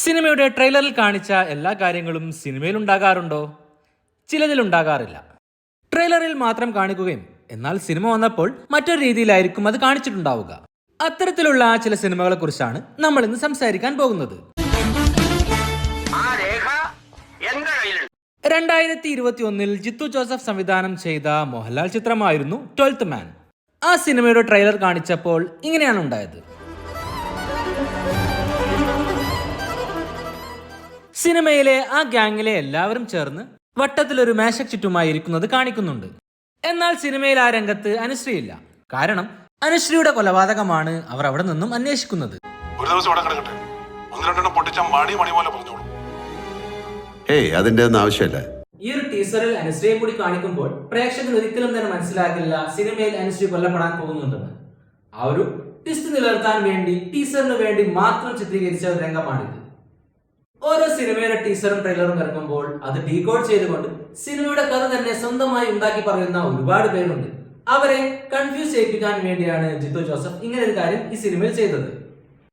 സിനിമയുടെ ട്രെയിലറിൽ കാണിച്ച എല്ലാ കാര്യങ്ങളും സിനിമയിൽ ഉണ്ടാകാറുണ്ടോ? ചിലതിൽ ഉണ്ടാകാറില്ല. ട്രെയിലറിൽ മാത്രം കാണിക്കുകയും എന്നാൽ സിനിമ വന്നപ്പോൾ മറ്റൊരു രീതിയിലായിരിക്കും അത് കാണിച്ചിട്ടുണ്ടാവുക. അത്തരത്തിലുള്ള ചില സിനിമകളെ കുറിച്ചാണ് നമ്മൾ ഇന്ന് സംസാരിക്കാൻ പോകുന്നത്. 2021 ജിത്തു ജോസഫ് സംവിധാനം ചെയ്ത മോഹൻലാൽ ചിത്രമായിരുന്നു 12th മാൻ. ആ സിനിമയുടെ ട്രെയിലർ കാണിച്ചപ്പോൾ ഇങ്ങനെയാണ് ഉണ്ടായത്. സിനിമയിലെ ആ ഗ്യാങ്ങിലെ എല്ലാവരും ചേർന്ന് വട്ടത്തിലൊരു മേശയ്ക്ക് ചുറ്റുമായി ഇരിക്കുന്നത് കാണിക്കുന്നുണ്ട്. എന്നാൽ സിനിമയിൽ ആ രംഗത്ത് അനുശ്രീയില്ല. കാരണം അനുശ്രീയുടെ കൊലപാതകമാണ് അവർ അവിടെ നിന്നും അന്വേഷിക്കുന്നത്. ഒരു ദിവസം ഇവിടെ കിടക്കട്ടെ, ഒന്ന് രണ്ടെണ്ണം പൊട്ടിച്ച മണി പോലെ പറഞ്ഞോളൂ. അതിന്റെ ഒന്നും ആവശ്യമില്ല. ഈ ഒരു ടീസറിൽ അനുശ്രീയെ കൂടി കാണിക്കുമ്പോൾ പ്രേക്ഷകർ ഒരിക്കലും തന്നെ മനസ്സിലാക്കില്ല സിനിമയിൽ അനുശ്രീ കൊല്ലപ്പെടാൻ പോകുന്നുണ്ടെന്ന്. ആ ഒരു ട്വിസ്റ്റ് നിലനിർത്താൻ വേണ്ടി ടീസറിന് വേണ്ടി മാത്രം ചിത്രീകരിച്ച ഒരു രംഗമാണിത്. ഓരോ സിനിമയുടെ ടീസറും ട്രെയിലറും ഇറങ്ങുമ്പോൾ അത് ഡീകോഡ് ചെയ്തുകൊണ്ട് സിനിമയുടെ കഥ തന്നെ സ്വന്തമായി ഉണ്ടാക്കി പറയുന്ന ഒരുപാട് പേരുണ്ട്. അവരെ കൺഫ്യൂസ് ചെയ്യിപ്പിക്കാൻ വേണ്ടിയാണ് ജിത്തു ജോസഫ് ഇങ്ങനെ ഒരു കാര്യം ഈ സിനിമയിൽ ചെയ്തത്.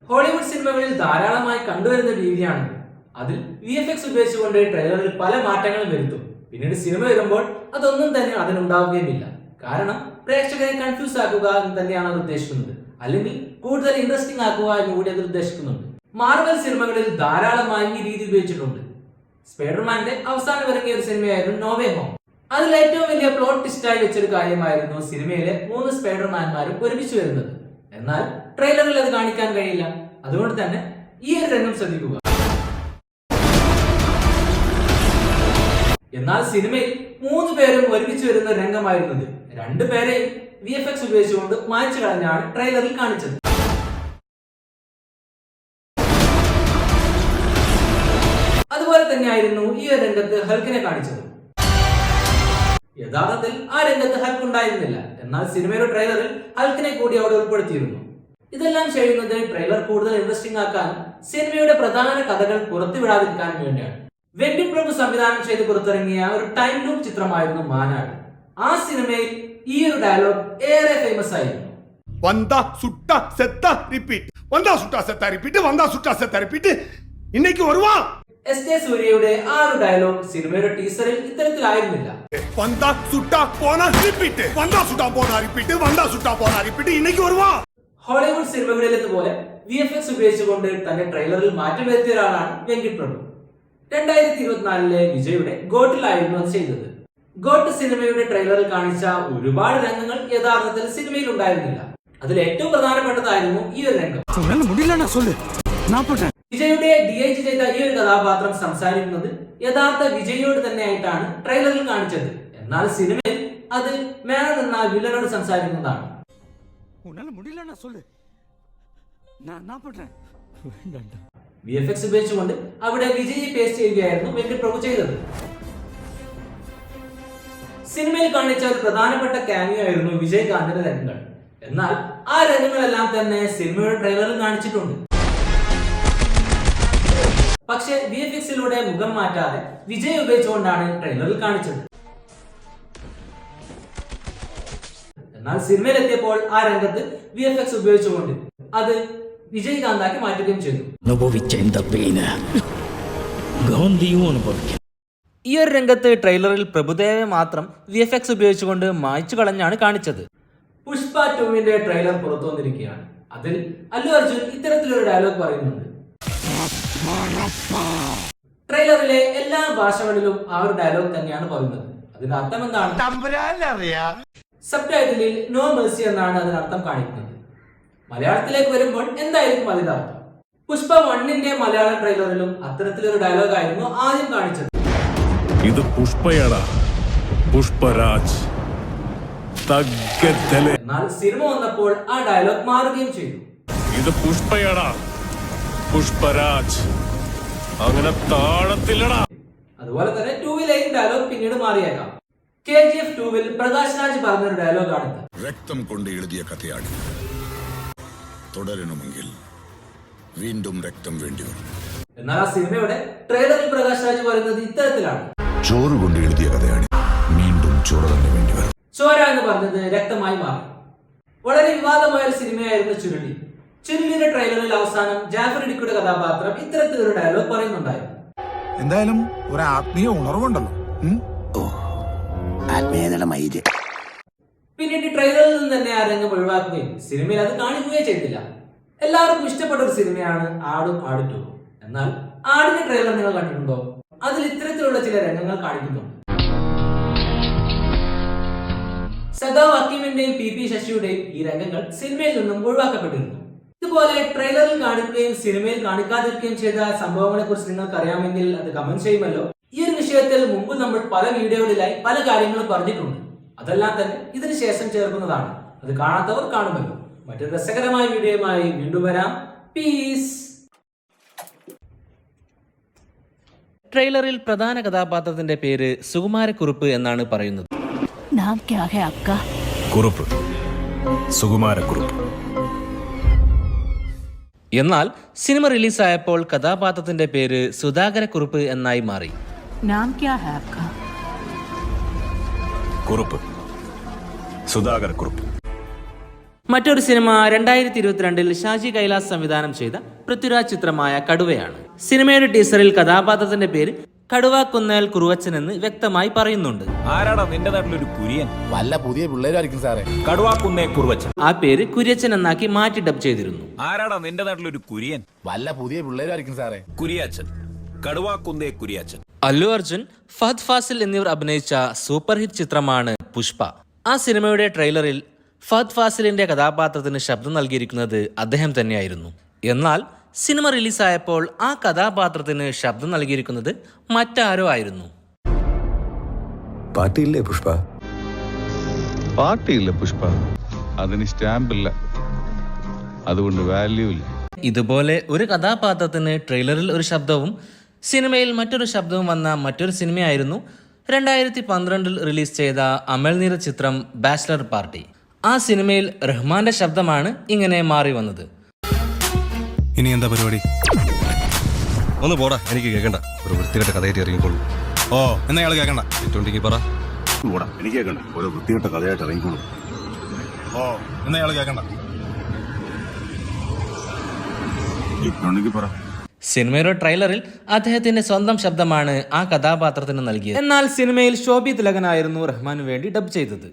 ഹോളിവുഡ് സിനിമകളിൽ ധാരാളമായി കണ്ടുവരുന്ന രീതിയാണ്. അതിൽ VFX ഉപയോഗിച്ചുകൊണ്ട് ട്രെയിലറിൽ പല മാറ്റങ്ങളും വരുത്തും. പിന്നീട് സിനിമ വരുമ്പോൾ അതൊന്നും തന്നെ അതിനുണ്ടാവുകയുമില്ല. കാരണം പ്രേക്ഷകരെ കൺഫ്യൂസ് ആക്കുക എന്ന് തന്നെയാണ് അത് ഉദ്ദേശിക്കുന്നത്. അല്ലെങ്കിൽ കൂടുതൽ ഇൻട്രസ്റ്റിംഗ് ആക്കുക എന്ന് കൂടി അത് ഉദ്ദേശിക്കുന്നുണ്ട്. മാർവൽ സിനിമകളിൽ ധാരാളമായി ഈ രീതി ഉപയോഗിച്ചിട്ടുണ്ട്. സ്പൈഡർമാന്റെ അവസാനം ഇറങ്ങിയ ഒരു സിനിമയായിരുന്നു നോ വേ ഹോം. അതിൽ ഏറ്റവും വലിയ പ്ലോട്ട് ട്വിസ്റ്റായി വെച്ചൊരു കാര്യമായിരുന്നു സിനിമയിലെ 3 സ്പൈഡർമാൻമാരും ഒരുമിച്ച് വരുന്നത്. എന്നാൽ ട്രെയിലറിൽ അത് കാണിക്കാൻ കഴിയില്ല. അതുകൊണ്ട് തന്നെ ഈ ഒരു രംഗം ശ്രദ്ധിക്കുക. എന്നാൽ സിനിമയിൽ 3 പേരും ഒരുമിച്ച് വരുന്ന രംഗമായിരുന്നത് 2 പേരെയും VFX ഉപയോഗിച്ചുകൊണ്ട് മായ്ച്ചു കളഞ്ഞാണ് ട്രെയിലറിൽ കാണിച്ചത്. അതുപോലെ തന്നെയായിരുന്നു ഈ ഒരു രംഗത്ത് ഹൽക്കിനെ കാണിച്ചത്. യഥാർത്ഥത്തിൽ ആ രംഗത്ത് ഹൽക്ക് ഉണ്ടായിരുന്നില്ല. എന്നാൽ സിനിമയുടെ ട്രെയിലറിൽ ഹൽക്കിനെ കൂടി അവിടെ ഉൾപ്പെടുത്തിയിരുന്നു. ഇതെല്ലാം ചെയ്യുന്നത് ട്രെയിലർ കൂടുതൽ ഇൻട്രസ്റ്റിംഗ് ആക്കാനും സിനിമയുടെ പ്രധാന കഥകൾ പുറത്തുവിടാതിരിക്കാനും വേണ്ടിയാണ്. വെങ്കിട്ട് പ്രഭു സംവിധാനം ചെയ്ത് പുറത്തിറങ്ങിയ ഒരു ടൈം ലൂപ്പ് ചിത്രമായിരുന്നു മാനാട്. ആ സിനിമയിൽ ഈ ഒരു ഡയലോഗ് ഏറെ ഫേമസ് ആയിരുന്നു. SJ സൂര്യയുടെ ആ ഒരു ഡയലോഗ് സിനിമയുടെ ടീസറിൽ ഇത്തരത്തിലായിരുന്നില്ല. ഹോളിവുഡ് സിനിമകളിലേതുപോലെ VFX ഉപയോഗിച്ചുകൊണ്ട് തന്റെ ട്രെയിലറിൽ മാറ്റം വരുത്തിയ ഒരാളാണ് വെങ്കിട്ട് പ്രഭു. 2024 വിജയുടെ ഗോട്ടിലായിരുന്നു അത് ചെയ്തത്. ഗോട്ട് സിനിമയുടെ ട്രെയിലറിൽ കാണിച്ച ഒരുപാട് രംഗങ്ങൾ യഥാർത്ഥത്തിൽ സിനിമയിൽ ഉണ്ടായിരുന്നില്ല. അതിൽ ഏറ്റവും പ്രധാനപ്പെട്ടതായിരുന്നു ഈ ഒരു രംഗം. വിജയുടെ DIG ചെയ്ത ഈ ഒരു കഥാപാത്രം സംസാരിക്കുന്നത് യഥാർത്ഥ വിജയോട് തന്നെയായിട്ടാണ് ട്രെയിലറിൽ കാണിച്ചത്. എന്നാൽ സിനിമയിൽ അത് മേനൻ എന്ന വില്ലനോട് സംസാരിക്കുന്നതാണ്. VFX ഉപയോഗിച്ചുകൊണ്ട് അവിടെ വിജയി പേസ്റ്റ് ചെയ്യുകയായിരുന്നു വെങ്കിട്ട് പ്രഭു ചെയ്തത്. സിനിമയിൽ കാണിച്ച ഒരു പ്രധാനപ്പെട്ട ക്യാമിയോ ആയിരുന്നു വിജയകാന്തിന്റെ രംഗങ്ങൾ. എന്നാൽ ആ രംഗങ്ങളെല്ലാം തന്നെ സിനിമയുടെ ട്രെയിലറിൽ കാണിച്ചിട്ടുണ്ട്. പക്ഷേ VFX-ലൂടെ മുഖം മാറ്റാതെ വിജയ് ഉപയോഗിച്ചുകൊണ്ടാണ് ട്രെയിലറിൽ കാണിച്ചത്. എന്നാൽ സിനിമയിലെത്തിയപ്പോൾ ആ രംഗത്ത് VFX ഉപയോഗിച്ചുകൊണ്ട് അത് വിജയകാന്താക്കി മാറ്റുകയും ചെയ്തു. ഈ ഒരു രംഗത്ത് ട്രെയിലറിൽ പ്രഭുദേവയെ മാത്രം VFX ഉപയോഗിച്ചുകൊണ്ട് മായ്ച്ചു കളഞ്ഞാണ് കാണിച്ചത്. പുഷ്പ 2 ട്രെയിലർ പുറത്തു വന്നിരിക്കുകയാണ്. അതിൽ അല്ലു അർജുൻ ഇത്തരത്തിലൊരു ഡയലോഗ് പറയുന്നുണ്ട്. ട്രെയിലറിലെ എല്ലാ ഭാഷകളിലും ആ ഒരു ഡയലോഗ് തന്നെയാണ് പറയുന്നത്. അതിന്റെ അർത്ഥം എന്താണ്? സബ് ടൈറ്റിലിൽ നോ മെർസി എന്നാണ് അതിനർത്ഥം കാണിക്കുന്നത്. മലയാളത്തിലേക്ക് വരുമ്പോൾ എന്തായിരിക്കും അതിന്റെ അർത്ഥം? പുഷ്പ 1 മലയാളം ട്രെയിലറിലും അത്തരത്തിലൊരു ഡയലോഗ് ആയിരുന്നു ആദ്യം കാണിച്ചത്. ഇത് പുഷ്പയാടാ, പുഷ്പരാജ്. എന്നാൽ സിനിമ വന്നപ്പോൾ ആ ഡയലോഗ് മാറുകയും ചെയ്തു. ഇത് പുഷ്പയാടാ, പുഷ്പരാജ്. അങ്ങനെ താളത്തിലടാ. അതുപോലെ തന്നെ 2 ഡയലോഗ് പിന്നീട് മാറിയേക്കാം. KGF 2 പ്രകാശ് രാജ് പറഞ്ഞൊരു ഡയലോഗാണിത്. രക്തം കൊണ്ട് എഴുതിയ കഥയാണ്. തുടരണമെങ്കിൽ വീണ്ടും രക്തം വേണ്ടിവരും. എന്നാൽ ആ സിനിമയുടെ ട്രെയിലറിൽ പ്രകാശ് രാജ് പറയുന്നത് ഇത്തരത്തിലാണ്. ചോറ് കൊണ്ട് എഴുതിയ കഥയാണ്. വീണ്ടും ചോറ് തന്നെ വേണ്ടിവരും. ചോര എന്ന് പറഞ്ഞത് രക്തമായി മാറി. വളരെ വിവാദമായ ഒരു സിനിമയായിരുന്നു ചുരുളി. ചില്ലിന്റെ ട്രെയിലറിൽ അവസാനം ജാഫർ ഇടിക്കുയുടെ കഥാപാത്രം ഇത്തരത്തിലൊരു ഡയലോഗ് പറയുന്നുണ്ടായിരുന്നു. എന്തായാലും ഒരു ആത്മീയ ഉണർവുണ്ടല്ലോ. പിന്നീട് ട്രെയിലറിൽ നിന്ന് തന്നെ ആ രംഗം ഒഴിവാക്കുകയും സിനിമയിൽ അത് കാണിക്കുകയും ചെയ്തില്ല. എല്ലാവർക്കും ഇഷ്ടപ്പെട്ട ഒരു സിനിമയാണ് ആടും ആട് 2. എന്നാൽ ആടിന്റെ ട്രെയിലർ നിങ്ങൾ കണ്ടിട്ടുണ്ടോ? അതിൽ ഇത്തരത്തിലുള്ള ചില രംഗങ്ങൾ കാണിക്കുന്നുണ്ട്. സദാവ് ഹക്കീമിന്റെയും PP ശശിയുടെയും ഈ രംഗങ്ങൾ സിനിമയിൽ നിന്നും ഒഴിവാക്കപ്പെട്ടിരുന്നു. ഇതുപോലെ ട്രെയിലറിൽ കാണിക്കുകയും സിനിമയിൽ കാണിക്കാതിരിക്കുകയും ചെയ്ത സംഭവങ്ങളെ കുറിച്ച് നിങ്ങൾക്ക് അറിയാമെങ്കിൽ അത് കമന്റ് ചെയ്യുമല്ലോ. ഈ ഒരു വിഷയത്തിൽ മുമ്പ് നമ്മൾ പല വീഡിയോകളിലായി പല കാര്യങ്ങളും പറഞ്ഞിട്ടുണ്ട്. അതെല്ലാം തന്നെ ഇതിന് ശേഷം ചേർക്കുന്നതാണ്. അത് കാണാത്തവർ കാണുമല്ലോ. മറ്റൊരു രസകരമായ വീഡിയോയുമായി വീണ്ടും വരാം. പീസ്. ട്രെയിലറിൽ പ്രധാന കഥാപാത്രത്തിന്റെ പേര് സുകുമാരക്കുറുപ്പ് എന്നാണ് പറയുന്നത്. नाम क्या है आपका? കുറുപ്പ്, സുകുമാരക്കുറുപ്പ്. എന്നാൽ സിനിമ റിലീസായപ്പോൾ കഥാപാത്രത്തിന്റെ പേര് സുധാകരക്കുറുപ്പ് എന്നായി മാറി. नाम क्या है आपका? കുറുപ്പ്, സുധാകർ കുറുപ്പ്. മറ്റൊരു സിനിമ 2022 ഷാജി കൈലാസ് സംവിധാനം ചെയ്ത പൃഥ്വിരാജ് ചിത്രമായ കടുവയാണ്. സിനിമയുടെ ടീസറിൽ കഥാപാത്രത്തിന്റെ പേര് കടുവാക്കുന്നേൽ കുറുവച്ചൻ എന്ന് വ്യക്തമായി പറയുന്നുണ്ട്. ആരാടാ നിന്റെ നാട്ടിലൊരു കുര്യൻ? വല്ല പുതിയ പിള്ളേരായിരിക്കും സാറേ. കടുവാക്കുന്നേ കുറുവച്ചൻ. ആ പേര് കുര്യച്ചൻ എന്നാക്കി മാറ്റി ഡബ് ചെയ്തിരുന്നു. ആരാടാ നിന്റെ നാട്ടിലൊരു കുര്യൻ? വല്ല പുതിയ പിള്ളേരായിരിക്കും സാറേ. കുരിയാച്ചൻ, കടുവാക്കുന്നേ കുരിയാച്ചൻ. അല്ലു അർജുൻ, ഫഹദ് ഫാസിൽ എന്നിവർ അഭിനയിച്ച സൂപ്പർ ഹിറ്റ് ചിത്രമാണ് പുഷ്പ. ആ സിനിമയുടെ ട്രെയിലറിൽ ഫഹദ് ഫാസിലിന്റെ കഥാപാത്രത്തിന് ശബ്ദം നൽകിയിരിക്കുന്നത് അദ്ദേഹം തന്നെയായിരുന്നു. എന്നാൽ സിനിമ റിലീസായപ്പോൾ ആ കഥാപാത്രത്തിന് ശബ്ദം നൽകിയിരിക്കുന്നത് മറ്റാരോ ആയിരുന്നു. പാർട്ടിയില്ലേ പുഷ്പ? പാർട്ടിയില്ല പുഷ്പ, അതിന് സ്റ്റാമ്പില്ല, അതുകൊണ്ട് വാല്യൂ ഇല്ല. ഇതുപോലെ ഒരു കഥാപാത്രത്തിന് ട്രെയിലറിൽ ഒരു ശബ്ദവും സിനിമയിൽ മറ്റൊരു ശബ്ദവും വന്ന മറ്റൊരു സിനിമയായിരുന്നു 2012 റിലീസ് ചെയ്ത അമൽ നീരദ് ചിത്രം ബാച്ചിലർ പാർട്ടി. ആ സിനിമയിൽ റഹ്മാന്റെ ശബ്ദമാണ് ഇങ്ങനെ മാറി വന്നത്. ഇനി എന്താ പരിപാടി? ഒന്ന് പോടാ, എനിക്ക് കേൾക്കണ്ട. ഒരു വൃത്തികെട്ട കഥയായിട്ട് ഇറങ്ങിക്കോളൂ. ഓ, എന്നാ അയാൾ കേൾക്കണ്ട. ഇട്ടുണ്ടെങ്കിൽ പറ. എനിക്ക് കേൾക്കണ്ട, ഒരു വൃത്തികെട്ട കഥയായിട്ട് ഇറങ്ങിക്കോളൂ. ഓ, എന്നാ അയാൾ കേൾക്കണ്ട. ഇട്ടുണ്ടെങ്കിൽ പറ. സിനിമയുടെ ട്രെയിലറിൽ അദ്ദേഹത്തിന്റെ സ്വന്തം ശബ്ദമാണ് ആ കഥാപാത്രത്തിന് നൽകിയത്. എന്നാൽ സിനിമയിൽ ശോഭി തിലകനായിരുന്നു റഹ്മാനു വേണ്ടി ഡബ് ചെയ്തത്.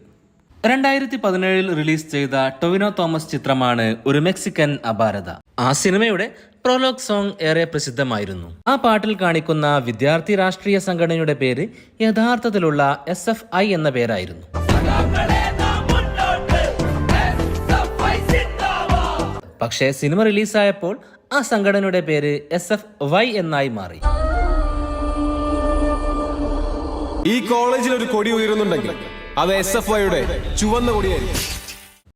2017 റിലീസ് ചെയ്ത ടൊവിനോ തോമസ് ചിത്രമാണ് ഒരു മെക്സിക്കൻ അപാരത. ആ സിനിമയുടെ പ്രോലോഗ് സോങ് ഏറെ പ്രസിദ്ധമായിരുന്നു. ആ പാട്ടിൽ കാണിക്കുന്ന വിദ്യാർത്ഥി രാഷ്ട്രീയ സംഘടനയുടെ പേര് യഥാർത്ഥത്തിലുള്ള SFI എന്ന പേരായിരുന്നു. പക്ഷേ സിനിമ റിലീസായപ്പോൾ ആ സംഘടനയുടെ പേര് SFY എന്നായി മാറി. ഈ കോളേജിൽ ഒരു കൊടി ഉയരുന്നുണ്ടെങ്കിൽ അത് SFIയുടെ ചുവന്ന കൊടിയായിരിക്കും.